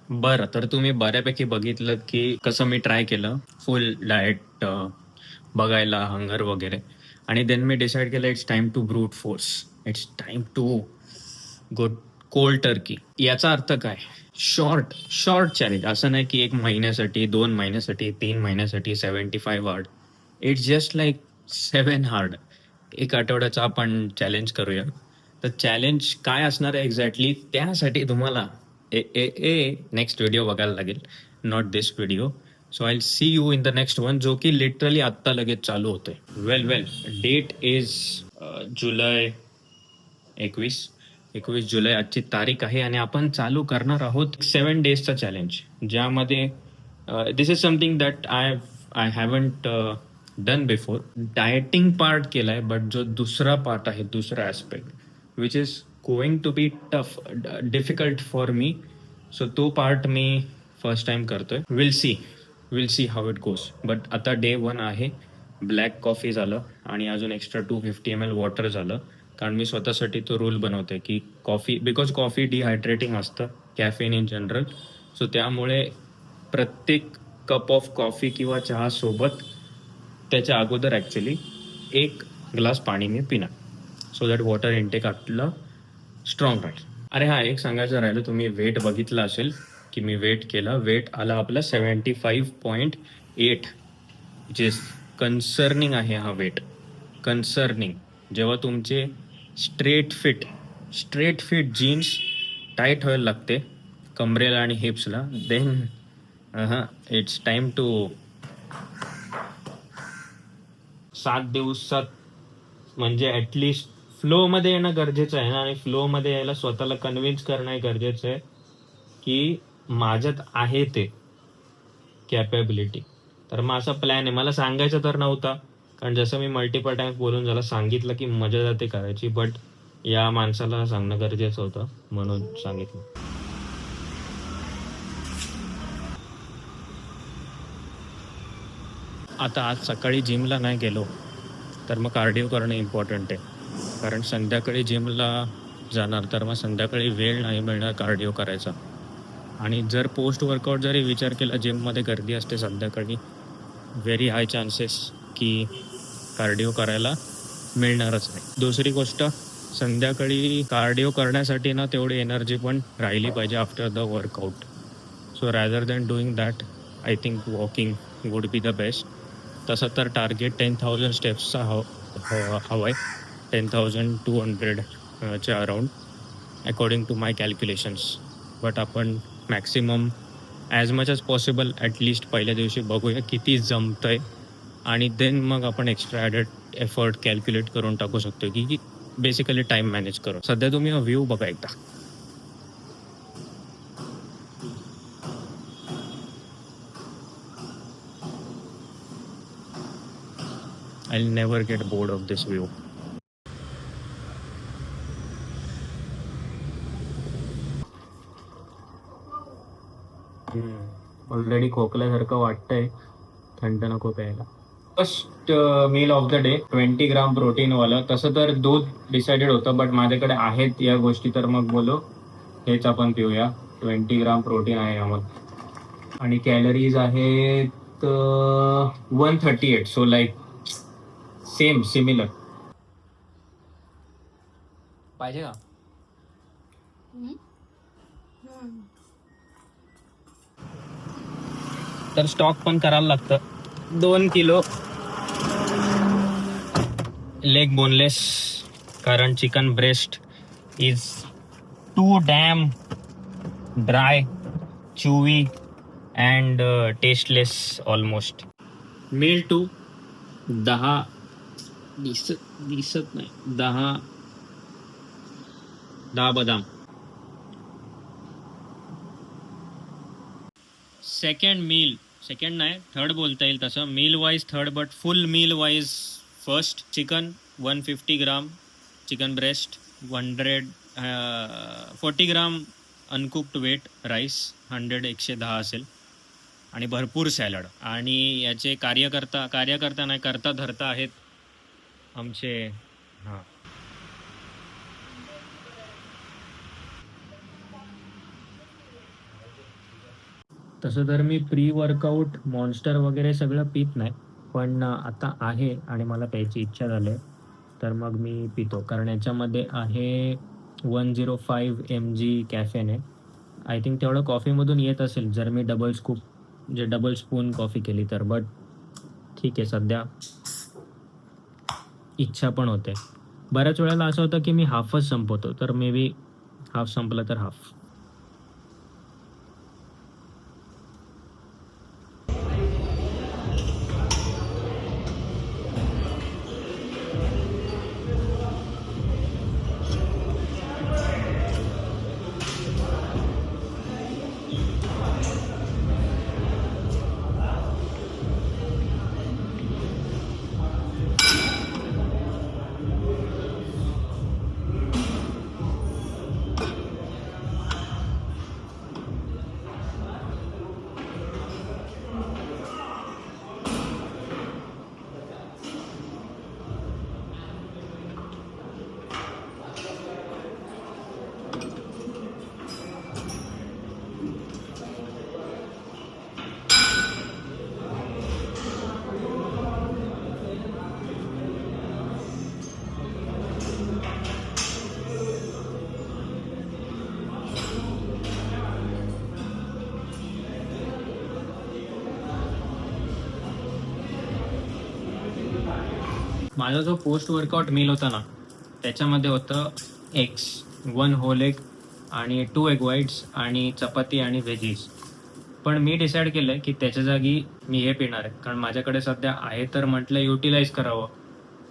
बरं, तर तुम्ही बऱ्यापैकी बघितलत की कसं मी ट्राय केलं फुल डाएट बघायला, हंगर वगैरे आणि देन मी डिसाईड केलं it's time to brute force. It's time to go cold turkey. याचा अर्थ काय? Short short challenge. असं नाही की 1 महिन्यासाठी, 2 महिन्यासाठी, 3 महिन्यासाठी 75 hard. It's just like 7 hard. 1 आठवड्याचा आपण चॅलेंज करूया. तर चॅलेंज काय असणार आहे एक्झॅक्टली त्यासाठी तुम्हाला नेक्स्ट व्हिडिओ बघायला लागेल. Not this video. So I see you in the next one, जो की लिटरली आत्ता लगेच चालू होतोय. वेल वेल, डेट इज जुलै 21 जुलै आजची तारीख आहे आणि आपण चालू करणार आहोत 7 डेजचा चॅलेंज, ज्यामध्ये this is something that I haven't done before. Dieting part केलाय, बट जो दुसरा पार्ट आहे, दुसरा aspect which is going to be tough, difficult for me. So तो पार्ट मी फर्स्ट टाइम करतोय. Will see how it goes. But आता day 1 आहे. ब्लॅक कॉफी झालं आणि अजून एक्स्ट्रा 250 ml वॉटर झालं. कारण मी स्वतःसाठी तो रूल बनवतोय की कॉफी, बिकॉज कॉफी डिहायड्रेटिंग असतं, कॅफेन इन जनरल. सो त्यामुळे प्रत्येक कप ऑफ कॉफी किंवा चहासोबत त्याच्या अगोदर ॲक्च्युली 1 ग्लास पाणी मी पिणार, सो दॅट वॉटर इनटेक आपलं स्ट्रॉंग राहील. अरे हां, एक सांगायचं राहिलं, तुम्ही वेट बघितलं असेल की मी वेट केलं. वेट आला आपलं 75.8, जे कन्सर्निंग आहे हा वेट. कन्सर्निंग. जेव्हा तुमचे स्ट्रेट फिट जीन्स टाईट व्हायला लागते कमरेला आणि हिप्सला, देन इट्स टाइम टू 7 दिवसात म्हणजे ॲटलिस्ट फ्लोमध्ये येणं गरजेचं आहे ना. आणि फ्लोमध्ये यायला स्वतःला कन्व्हिन्स करणं गरजेचं आहे की माझ्यात आहे ते कॅपेबिलिटी. तर मग असा प्लॅन आहे. मला सांगायचं तर नव्हता, कारण जसं मी मल्टिपल टाइम्स बोलून झालं, सांगितलं की मजा जाते करायची, बट या माणसाला सांगणं गरजेचं होतं म्हणून सांगितलं. आता आज सकाळी जिमला नाही गेलो तर मग कार्डिओ करणं इम्पॉर्टंट आहे. कारण संध्याकाळी जिमला जाणार तर मग संध्याकाळी वेळ नाही मिळणार कार्डिओ करायचा. आणि जर पोस्ट वर्कआउट जरी विचार केला, जिममध्ये गर्दी असते संध्याकाळी, व्हेरी हाय चान्सेस की कार्डिओ करायला मिळणारच नाही. दुसरी गोष्ट, संध्याकाळी कार्डिओ करण्यासाठी ना तेवढी एनर्जी पण राहिली पाहिजे after the workout. So rather than doing that, I think walking would be the best. तसं तर टार्गेट 10,000 स्टेप्सचा हवं आहे. 10,200 च्या around according to my calculations. But आपण maximum as much as possible at least पहिल्या दिवशी बघूया किती जमतं आहे, आणि देन मग आपण एक्स्ट्रा ॲडेड एफर्ट कॅल्क्युलेट करून टाकू शकतो की बेसिकली टाईम मॅनेज करू. सध्या तुम्ही व्ह्यू बघा एकदा. I will never get bored of this view. Already खोकल्यासारखं वाटतंय, थंड नको प्यायला. First meal of the day 20 gram प्रोटीनवालं. तसं तर दूध डिसाइडेड होतं, बट माझ्याकडे आहेत या गोष्टी, तर मग बोलो हेच आपण पिऊया. 20 ग्राम प्रोटीन आहे यामध्ये आणि कॅलरीज आहेत 138. So like same similar. पाहिजे का? तर स्टॉक पण करायला लागतं. 2 किलो लेग बोनलेस, कारण chicken breast is too damn dry, chewy and tasteless almost. Meal two 10 दिसत नाही, 10 बदाम. सेकंड नाही, थर्ड बोलता येईल तसं. Meal wise third, but full meal wise first. Chicken 150 gram chicken breast, 40 gram uncooked weight rice, 110 असेल, आणि भरपूर सॅलड. आणि याचे कार्यकर्ता नाही, करता धरता आहेत आमचे. हां, तसं तर मी प्री वर्कआउट मॉन्स्टर वगैरे सगळं पित नाही, पण आता आहे आणि मला प्यायची इच्छा झाली आहे, तर मग मी पितो. कारण याच्यामध्ये आहे 105 mg कॅफेन आहे. आय थिंक तेवढं कॉफीमधून येत असेल जर मी डबल स्कूप म्हणजे डबल स्पून कॉफी केली तर. बट ठीक आहे, सध्या इच्छा पण होते. बऱ्याच वेळेला असं होतं की मी हाफच संपवतो, तर मे बी हाफ संपलं तर हाफ. माझा जो पोस्ट वर्कआउट मील होता ना, त्याच्यामध्ये होतं एग्स, 1 होल एग आणि 2 एग व्हाईट्स आणि चपाती आणि व्हेजीज. पण मी डिसाईड केलं आहे की त्याच्या जागी मी हे पिणार आहे, कारण माझ्याकडे सध्या आहे तर म्हटलं युटिलाइज करावं.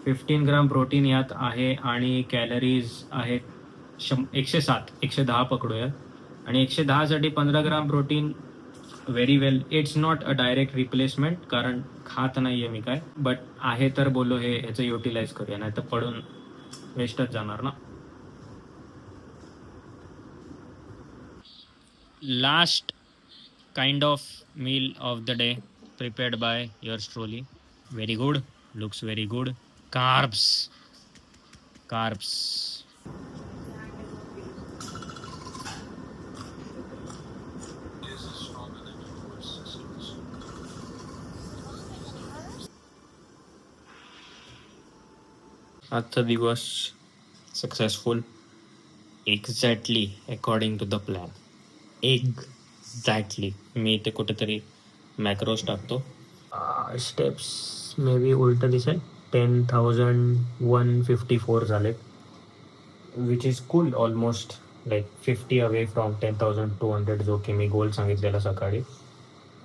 15 ग्राम प्रोटीन यात आहे आणि कॅलरीज आहेत 107, 110 पकडूया. आणि 110साठी 15 gram protein very well. It's not a direct replacement, कारण खात नाही आहे मी काय, बट आहे तर बोलो हे ह्याचं युटिलाइज करूया, नाही तर पडून वेस्टच जाणार ना. Last kind of meal of the day prepared by yours truly. Very good, looks very good. Carbs. आजचा दिवस successful, exactly according to the plan. Exactly. मी इथे कुठेतरी मॅक्रोज टाकतो. स्टेप्स मे बी उलट दिसेल. 10,154 झाले, which is cool. Almost like 50 away from 10,200 जो की मी गोल सांगितलेला सकाळी.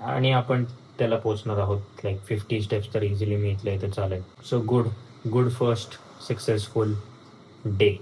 आणि आपण त्याला पोचणार आहोत. लाईक 50 स्टेप्स तर इझिली मी इथल्या इथे चालेल. So good first successful day.